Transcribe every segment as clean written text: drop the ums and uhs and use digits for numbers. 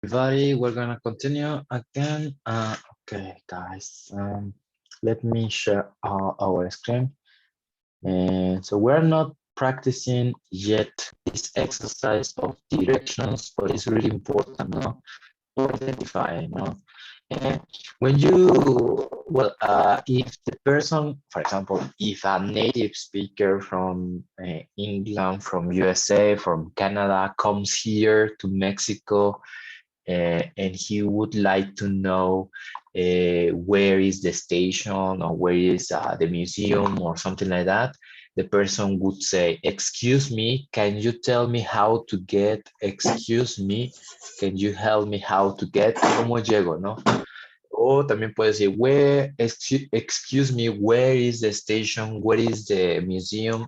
Everybody, we're gonna continue again. Okay, guys, let me share our screen. And so we're not practicing yet this exercise of directions, but it's really important, no, to identify, no. And when you, well, if the person, for example, if a native speaker from England, from USA, from Canada comes here to Mexico, and he would like to know where is the station or where is the museum or something like that, the person would say, excuse me, can you tell me how to get, excuse me, can you help me how to get, ¿cómo llego, no? O también puede decir, where, excuse me, where is the station, where is the museum?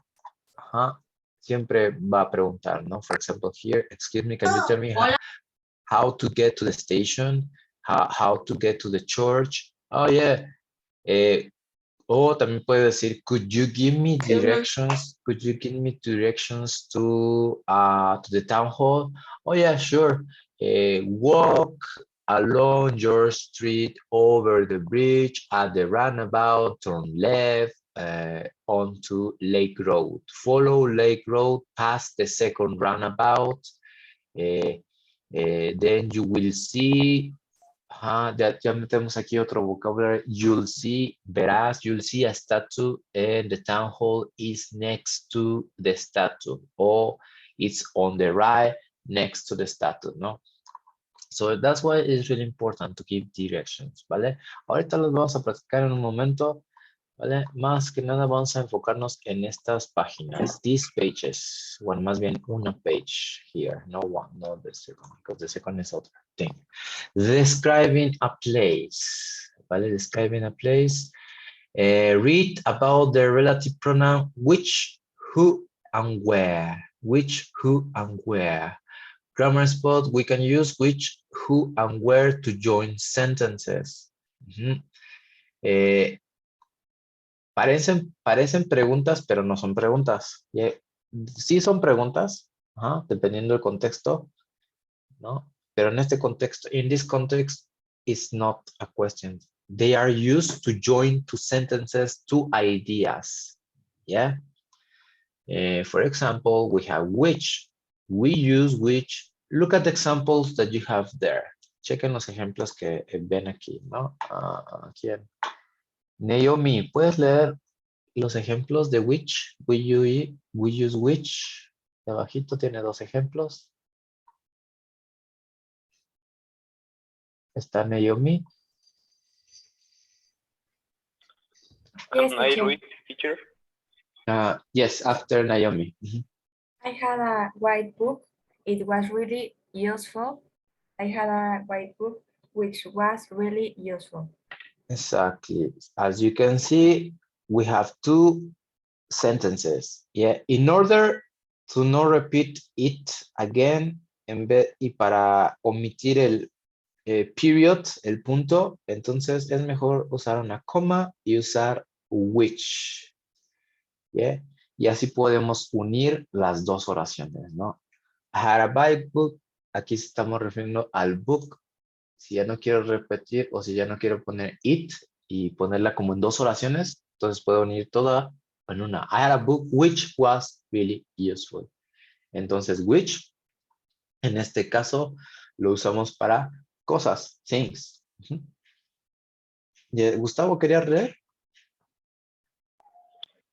Ajá. Siempre va a preguntar, ¿no? For example, here, excuse me, can you tell me how to get to the station, how to get to the church. Oh, yeah. O también puede decir, could you give me directions? Could you give me directions to the town hall? Oh, yeah, sure. Walk along your street over the bridge at the roundabout, turn left onto Lake Road. Follow Lake Road past the second roundabout. Then you will see, ya metemos aquí otro vocabulary, you'll see, verás, you'll see a statue and the town hall is next to the statue, or it's on the right next to the statue, ¿no? So that's why it's really important to give directions, ¿vale? Ahorita los vamos a practicar en un momento, ¿vale? Más que nada vamos a enfocarnos en estas páginas, these pages, bueno, más bien una page here, no one, not the second, because the second is other thing. Describing a place, ¿vale? Describing a place. Read about the relative pronoun which, who, and where. Which, who, and where. Grammar spot, we can use which, who, and where to join sentences. Parecen preguntas, pero no son preguntas. Sí son preguntas, dependiendo del contexto, ¿no? Pero en este contexto, in this context, it's not a question. They are used to join two sentences, two ideas. Yeah. For example, we have which. We use which. Look at the examples that you have there. Chequen los ejemplos que ven aquí, ¿no? ¿Quién? Naomi, ¿puedes leer los ejemplos de which? We use which. De abajito tiene dos ejemplos. Está Naomi. Yes, I read, teacher. Yes, after Naomi. I had a white book. It was really useful. I had a white book, which was really useful. Exactly. As you can see, we have two sentences. Yeah. In order to not repeat it again, y para omitir el period, el punto, entonces es mejor usar una coma y usar which. Yeah. Y así podemos unir las dos oraciones, ¿no? I had a white book. Aquí estamos refiriendo al book. Si ya no quiero repetir o si ya no quiero poner it y ponerla como en dos oraciones, entonces puedo unir toda en una. I had a book which was really useful. Entonces, which, en este caso, lo usamos para cosas, things. Gustavo, ¿quería leer?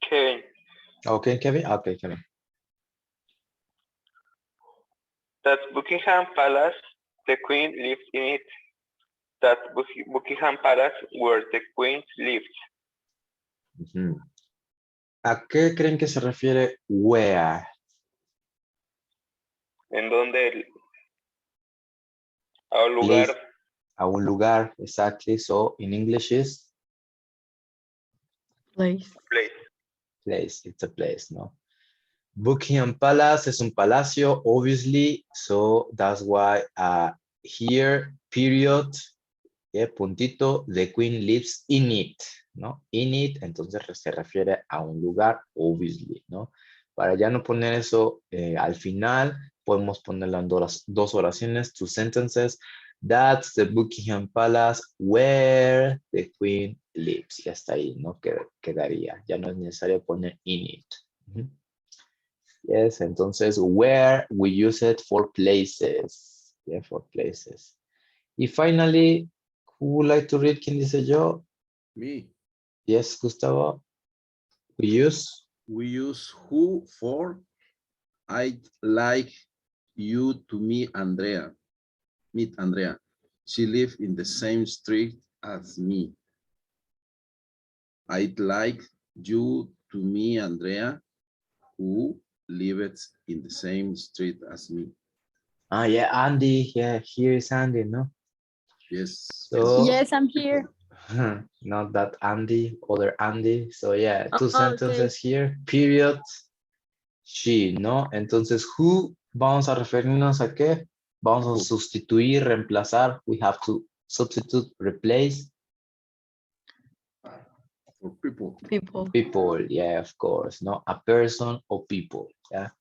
Kevin. Ok, Kevin. Ok, Kevin. That Buckingham Palace, the Queen lived in it. That Buckingham Palace where the Queen lived. ¿A qué creen que se refiere where? ¿En dónde? A un lugar. Place, a un lugar, exactly. So, in English is? Place. Place. Place, it's a place, no? Buckingham Palace es un palacio, obviously, so that's why here, period, puntito, the queen lives in it, ¿no? In it, entonces se refiere a un lugar, obviously, ¿no? Para ya no poner eso al final, podemos ponerla en dos oraciones, two sentences. That's the Buckingham Palace where the Queen lives. Ya está ahí, ¿no? Quedaría. Ya no es necesario poner in it. Yes, entonces, where we use it for places. Yeah, for places. Y finally, who would like to read? ¿Quién dice yo? Me. Yes, Gustavo. We use who for I'd like you to meet Andrea. She lives in the same street as me. I'd like you to meet Andrea, who lives in the same street as me. Ah, yeah, Andy. Yeah, here is Andy, no? Yes. So, Yes, I'm here. not that Andy, other Andy. So, yeah, two Oh, sentences here. Period. She, ¿no? Entonces, who, vamos a referirnos a qué? Vamos a Who. sustituir, reemplazar. We have to substitute, replace. For people. People. People, yeah, of course, ¿no? A person or people, ¿ya?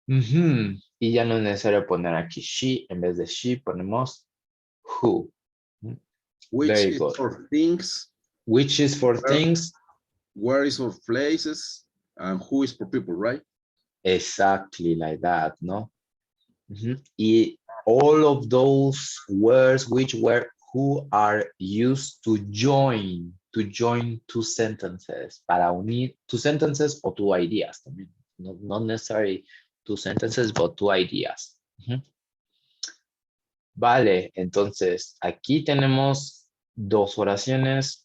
Ujú. Y ya no es necesario poner aquí she, en vez de she ponemos who. Which Very is good. for things, Which is for things. where is for places, and who is for people, right? Exactly like that, ¿no? Ujú. Y all of those words, which were, who are used to join two sentences, para unir two sentences o two ideas también. Not necessarily two sentences, but two ideas. Ujú. Vale, entonces aquí tenemos dos oraciones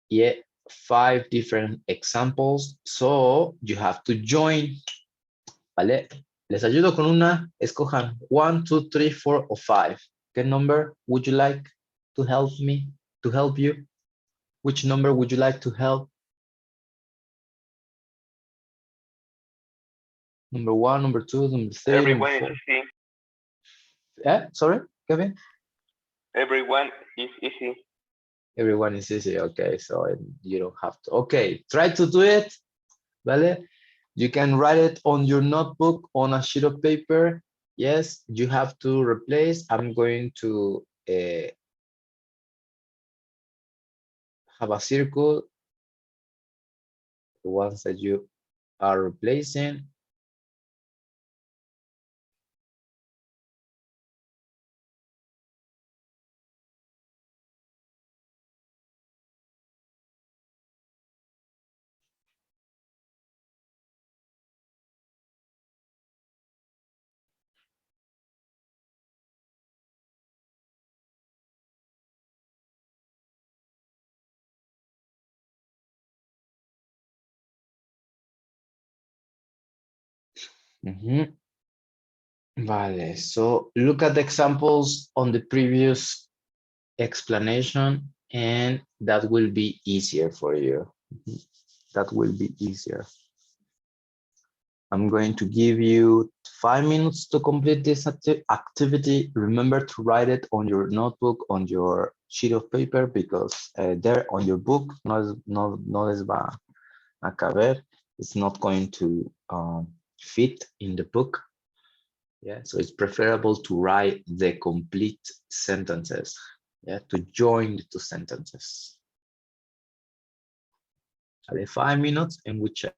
y 5 different examples. So you have to join. Vale, les ayudo con una. Escojan 1, 2, 3, 4 o 5. ¿Qué number would you like to help me? To help you? Which number would you like to help? Number 1, number 2, number 3, Everyone number is 4. easy. Sorry, Kevin? Everyone is easy. Everyone is easy. Okay, so you don't have to. Okay, try to do it. Vale? You can write it on your notebook on a sheet of paper. Yes, you have to replace. I'm going to have a circle, the ones that you are replacing. Mhm. Vale, so look at the examples on the previous explanation and that will be easier for you. That will be easier. I'm going to give you 5 minutes to complete this activity. Remember to write it on your notebook, on your sheet of paper, because there on your book, no les va a caber. It's not going to fit in the book. Yeah, so it's preferable to write the complete sentences. Yeah, to join the two sentences. Are 5 minutes and we check.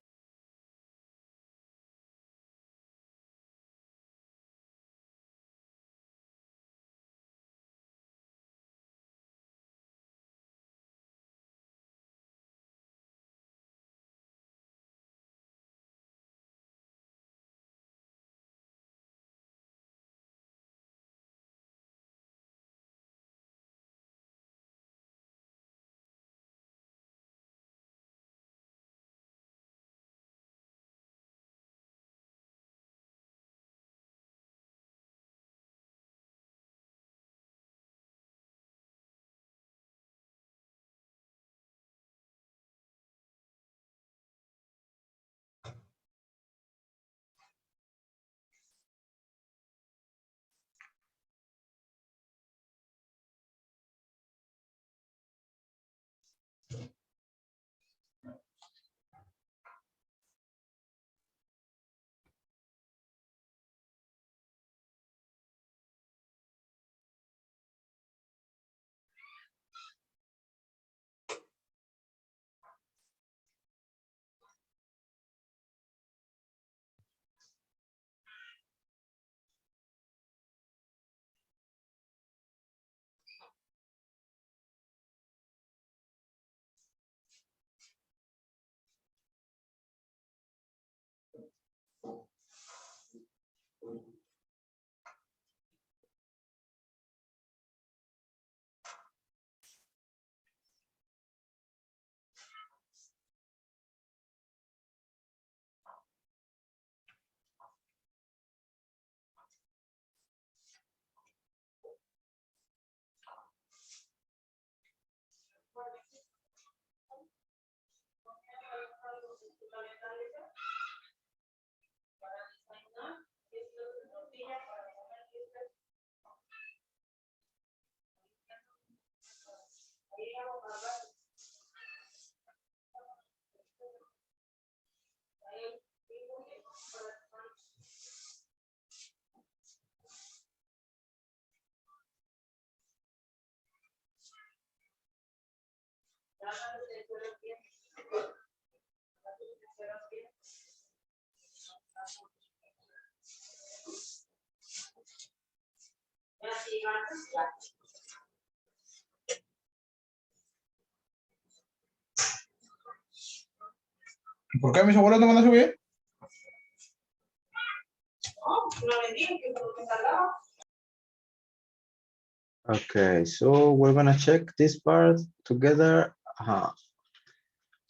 ¿Por qué mis abuelos no van a subir? Okay, so we're gonna check this part together. Ajá.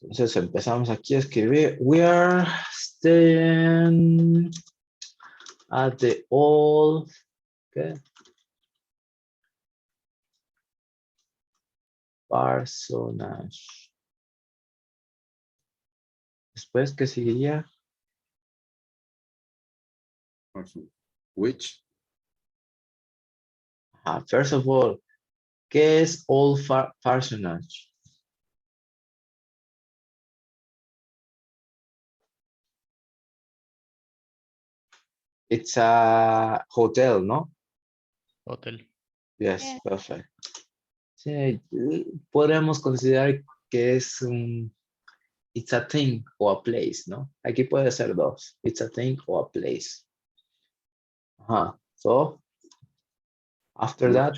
Entonces empezamos aquí a escribir. We are staying at the old. Okay. Parsonage. Después, ¿qué seguiría? Person. Which? First of all, ¿qué es old parsonage? It's a hotel, ¿no? Hotel. Yes, Yeah. perfect. Sí, podríamos considerar que es un it's a thing o a place, ¿no? Aquí puede ser dos. It's a thing or a place. So, after that,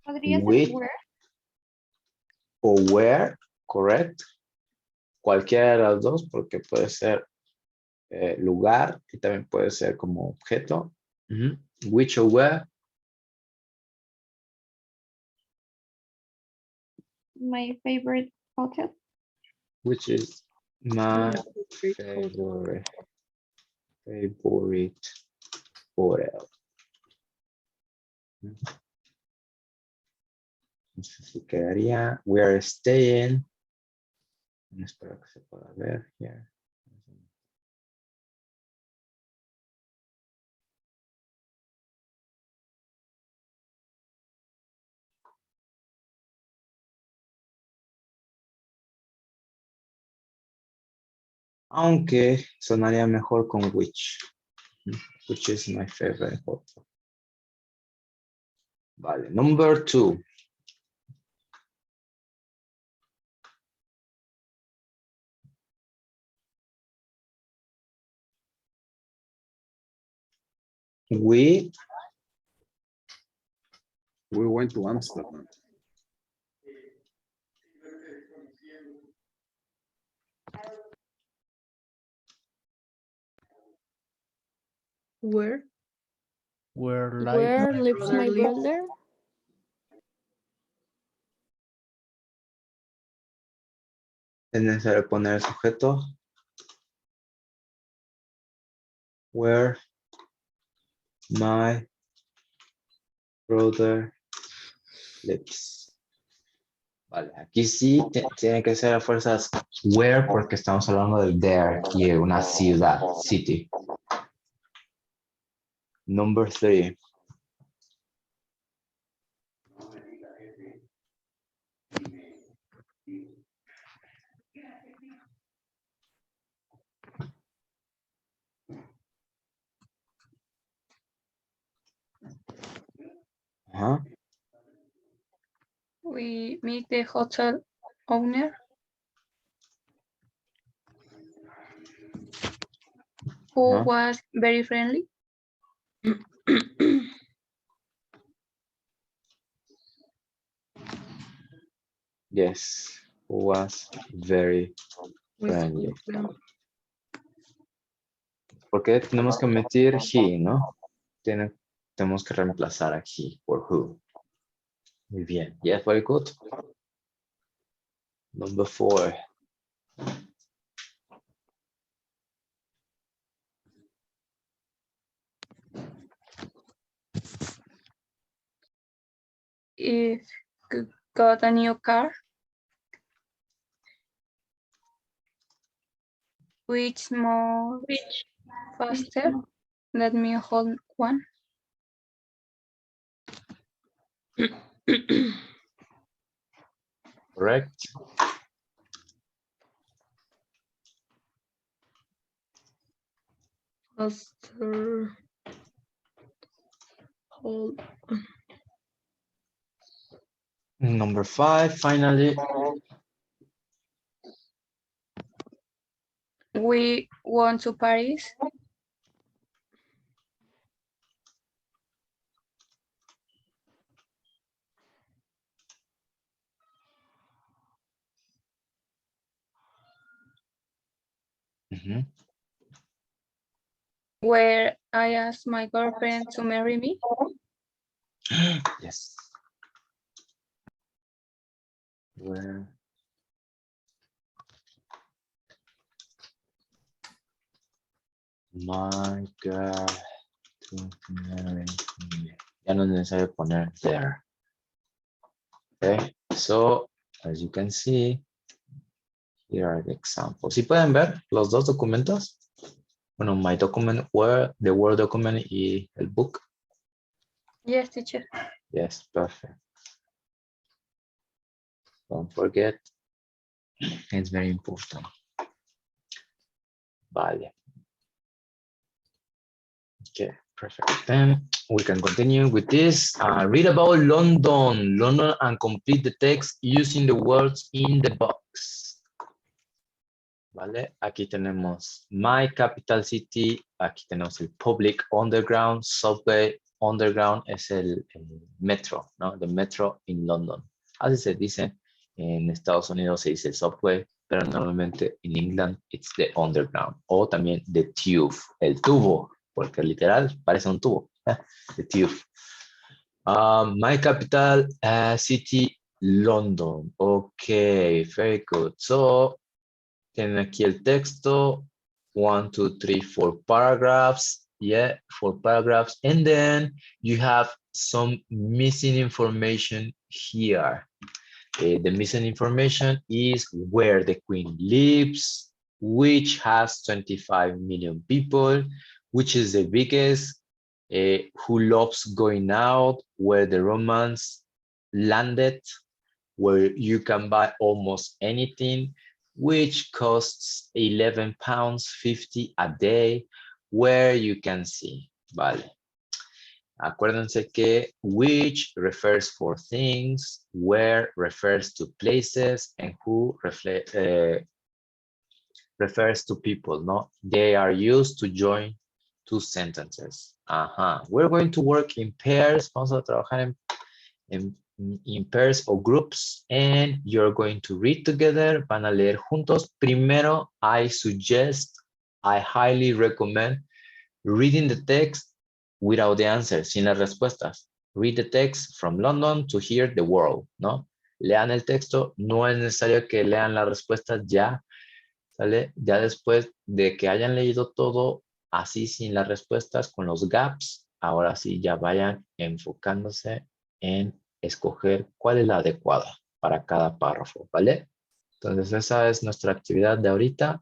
Podría ser which where. o where, correct. Cualquiera de las dos, porque puede ser lugar y también puede ser como objeto. Which or where. My favorite hotel. Which is my Favorite hotel. favorite hotel. Entonces se quedaría, we are staying. Espero que se pueda ver here. Aunque sonaría mejor con which is my favorite hotel. Vale, number 2. We went to Amsterdam. Where? Where Where lives my brother? es necesario poner el sujeto. Where my brother lives. Vale, aquí sí tiene que ser a fuerzas where porque estamos hablando del there aquí, una ciudad, city. Number 3. We meet the hotel owner who was very friendly. Yes, who was very friendly. Porque tenemos que meter he, ¿no? Tenemos que reemplazar a he por who. Muy bien. Yes, very good. Number 4. If got a new car. which more faster? Let me hold one. Correct. Faster. Hold. Number 5, finally. We went to Paris. Mhm. Where I asked my girlfriend to marry me. Yes. Where my girl to marry me. Ya no es necesario poner there. Okay, so as you can see, here are the examples. ¿Sí pueden ver los dos documentos? Bueno, my document, where the Word document y el book. Yes, teacher. Yes, perfect. Don't forget, it's very important. Vale. Okay, perfect. Then we can continue with this. Read about London. London and complete the text using the words in the box. Vale, aquí tenemos my capital city. Aquí tenemos el public underground, subway underground es el metro, ¿no? The metro in London. Así se dice. En Estados Unidos se dice subway, pero normalmente en England it's the underground. O también the tube, el tubo, porque literal parece un tubo. The tube. My capital city, London. Okay, very good. So, tienen aquí el texto. 1, 2, 3, 4 paragraphs. Yeah, 4 paragraphs. And then you have some missing information here. The missing information is where the queen lives, which has 25 million people, which is the biggest, who loves going out, where the romance landed, where you can buy almost anything, which costs 11 pounds 50 a day, where you can see. Vale. Acuérdense que which refers for things, where refers to places, and who refers to people, no? They are used to join two sentences. We're going to work in pairs. Vamos a trabajar in pairs or groups, and you're going to read together. Van a leer juntos. Primero, I highly recommend reading the text without the answers, sin las respuestas. Read the text from London to hear the world, ¿no? Lean el texto, no es necesario que lean las respuestas ya, ¿sale? Ya después de que hayan leído todo, así sin las respuestas, con los gaps, ahora sí ya vayan enfocándose en escoger cuál es la adecuada para cada párrafo, ¿vale? Entonces esa es nuestra actividad de ahorita.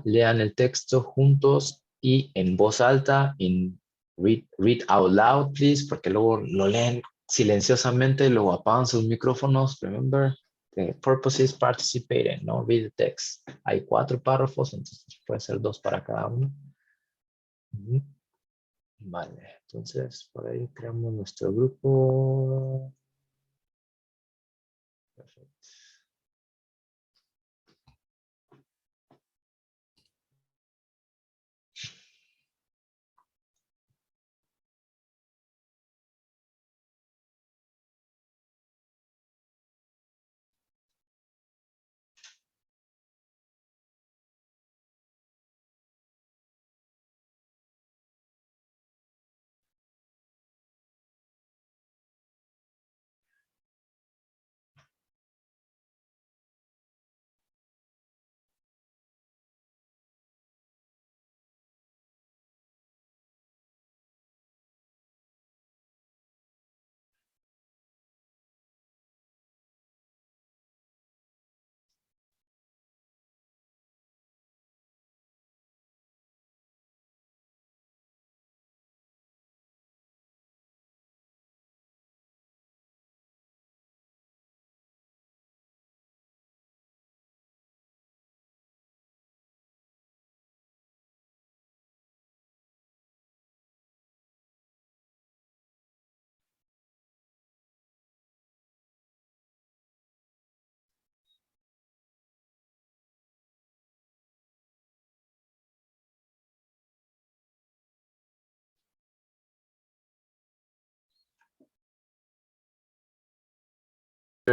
Lean el texto juntos y en voz alta, read out loud, please, porque luego lo leen silenciosamente, luego apagan sus micrófonos. Remember, the purpose is participating, no read the text. Hay 4 párrafos, entonces puede ser 2 para cada uno. Vale, entonces por ahí creamos nuestro grupo. Perfecto.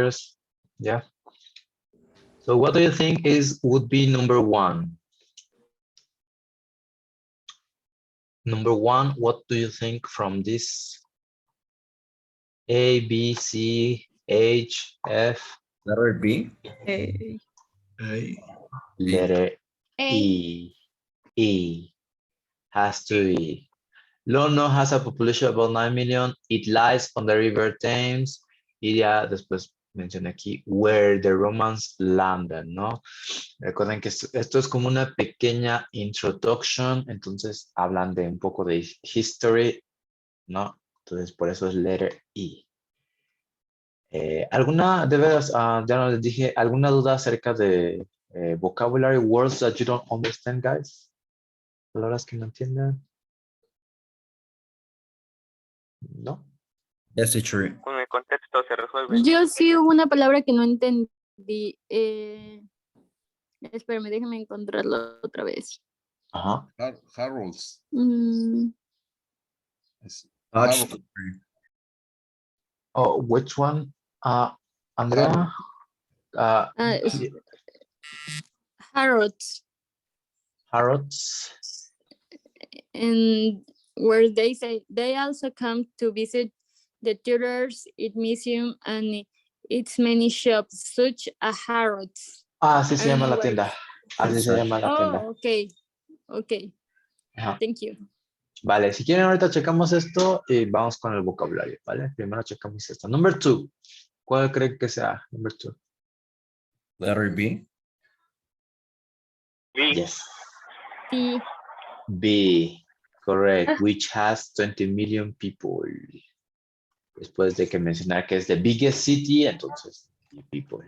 answers. Yeah. So what do you think would be number one? Number one, what do you think from this? A, B, C, H, F, Letter B. A. letter A. E. E has to be. London has a population of about 9 million. It lies on the river Thames. Y ya después mencioné aquí where the Romans landed, ¿no? Recuerden que esto es como una pequeña introduction, entonces hablan de un poco de history, ¿no? Entonces por eso es letter E. ¿Alguna, de veras, ya no les dije, alguna duda acerca de vocabulary words that you don't understand, guys? Palabras que no entiendan. ¿No? Yes, teacher. Con el contexto se resuelve. Yo sí hubo una palabra que no entendí. Espérame, déjame encontrarlo otra vez. Ajá. Harold's. Es- Touch. Harold. Oh, which one? Andrea? Harrods. Harrods. And where they say they also come to visit the theaters, its museum, and its many shops, such as Harrods. Así se llama la Anyway. tienda. Así se llama la tienda. Oh, okay. Okay. Ajá. Thank you. Vale, si quieren ahorita checamos esto y vamos con el vocabulario, ¿vale? Primero checamos esto. Number 2. ¿Cuál creen que sea? Number 2. Letter B. B. Yes. Sí. B. Correct. Which has 20 million people. Después de que mencionar que es the biggest city, entonces, people.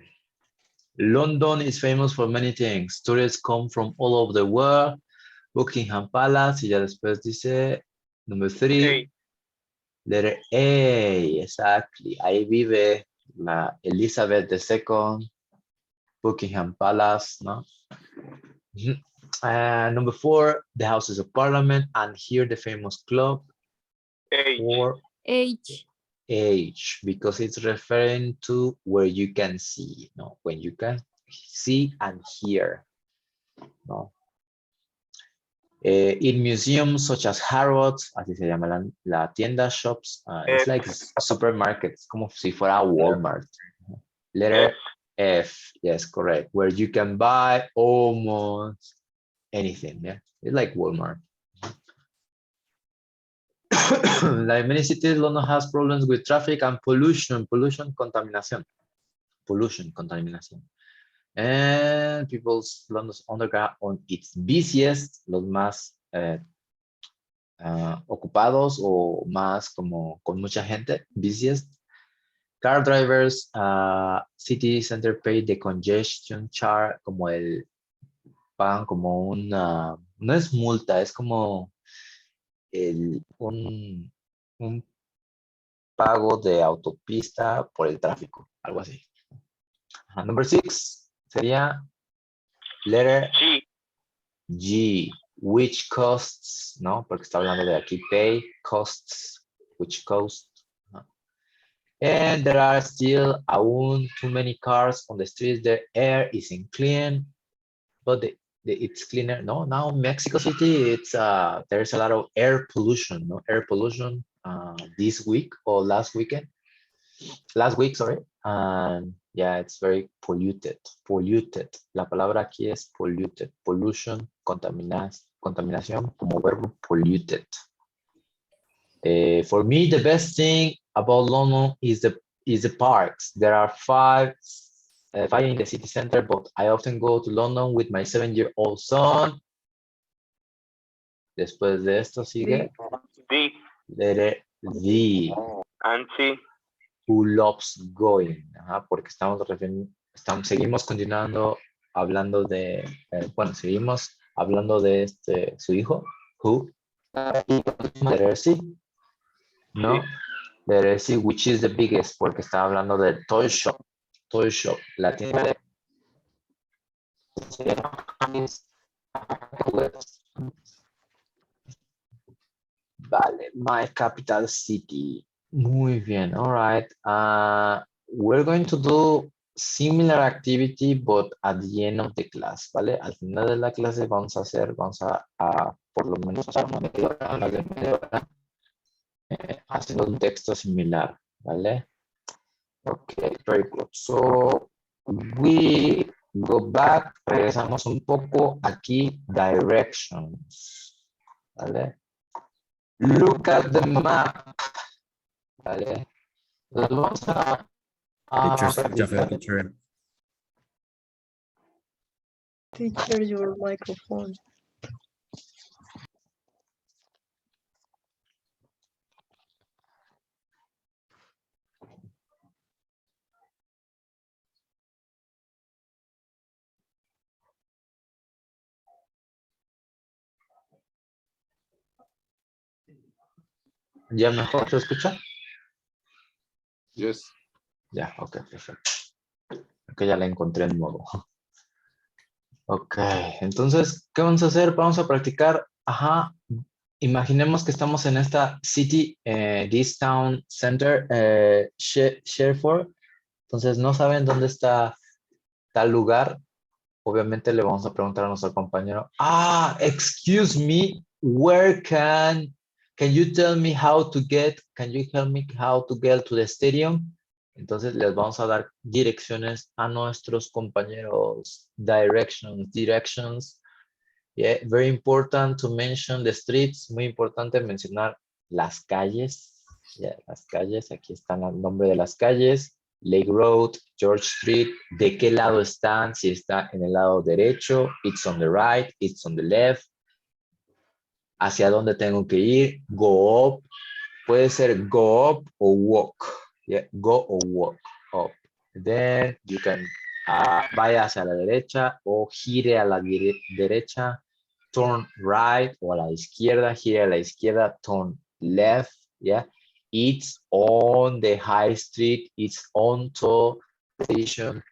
London is famous for many things. Tourists come from all over the world. Buckingham Palace, y ya después dice, number 3, letter A, exactly. Ahí vive la Elizabeth II, Buckingham Palace, ¿no? Number 4, the Houses of Parliament, and here the famous club. H. Or H, because it's referring to where you can see, no, when you can see and hear, no. In museums such as Harrods, así se llama la tienda, shops, it's like supermarkets, como si fuera Walmart. Letter F, yes, correct, where you can buy almost anything, yeah, it's like Walmart. Like many cities, London has problems with traffic and pollution, contamination. And people's London's underground on its busiest, los más ocupados o más como con mucha gente, busiest. Car drivers, city center pay the congestion charge, como pagan como una, no es multa, es como un pago de autopista por el tráfico, algo así. Number 6 sería letter G, which costs, ¿no? Porque está hablando de aquí, pay, costs, which cost. And there are still aún too many cars on the streets. The air isn't clean, but it's cleaner. No, now Mexico City, it's there's a lot of air pollution, no? Air pollution this week or last week, sorry. And yeah, it's very polluted. La palabra aquí es polluted. Pollution, contaminación, como verbo polluted. For me, the best thing about London is the parks. There are five in the city center, but I often go to London with my 7-year-old son. Después de esto sigue D. letter D. And C. Who loves going, porque seguimos continuando hablando de, seguimos hablando de su hijo, who, letter C, ¿no? Letter C, which is the biggest, porque está hablando de toy shop, la tienda de Vale, my capital city. Muy bien, all right. we're going to do similar activity, but at the end of the class, ¿vale? Al final de la clase vamos a por lo menos pasar una media hora, más de media hora, haciendo un texto similar, ¿vale? Okay, very good. So, we go back, regresamos un poco aquí, directions, ¿vale? Look at the map, ¿vale? Nos vamos a practicar. Teacher. Teacher, your microphone. ¿Ya mejor se escucha? Yes. Ya, ok, perfecto. Ok, ya la encontré en modo. Ok, entonces, ¿qué vamos a hacer? Vamos a practicar, imaginemos que estamos en esta city, this town center, Sherford. Entonces, no saben dónde está tal lugar. Obviamente le vamos a preguntar a nuestro compañero, excuse me, where can you tell me how to get, can you tell me how to get to the stadium? Entonces les vamos a dar direcciones a nuestros compañeros, directions. Yeah, very important to mention the streets, muy importante mencionar las calles. Yeah, las calles, aquí están el nombre de las calles. Lake Road, George Street, de qué lado están, si está en el lado derecho, it's on the right, it's on the left, hacia dónde tengo que ir, go up, puede ser go up o walk, yeah, go o walk up, then you can, vaya hacia la derecha o gire a la derecha, turn right o a la izquierda, gire a la izquierda, turn left, yeah. It's on the high street, it's onto the station,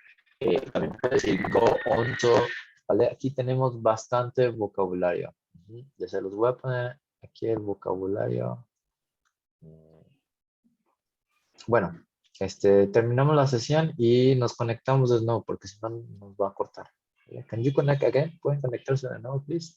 también puede decir go onto, ¿vale? Aquí tenemos bastante vocabulario. Ya se los voy a poner aquí el vocabulario. Bueno, terminamos la sesión y nos conectamos de nuevo porque si no nos va a cortar. Can you connect again? ¿Pueden conectarse de nuevo, please?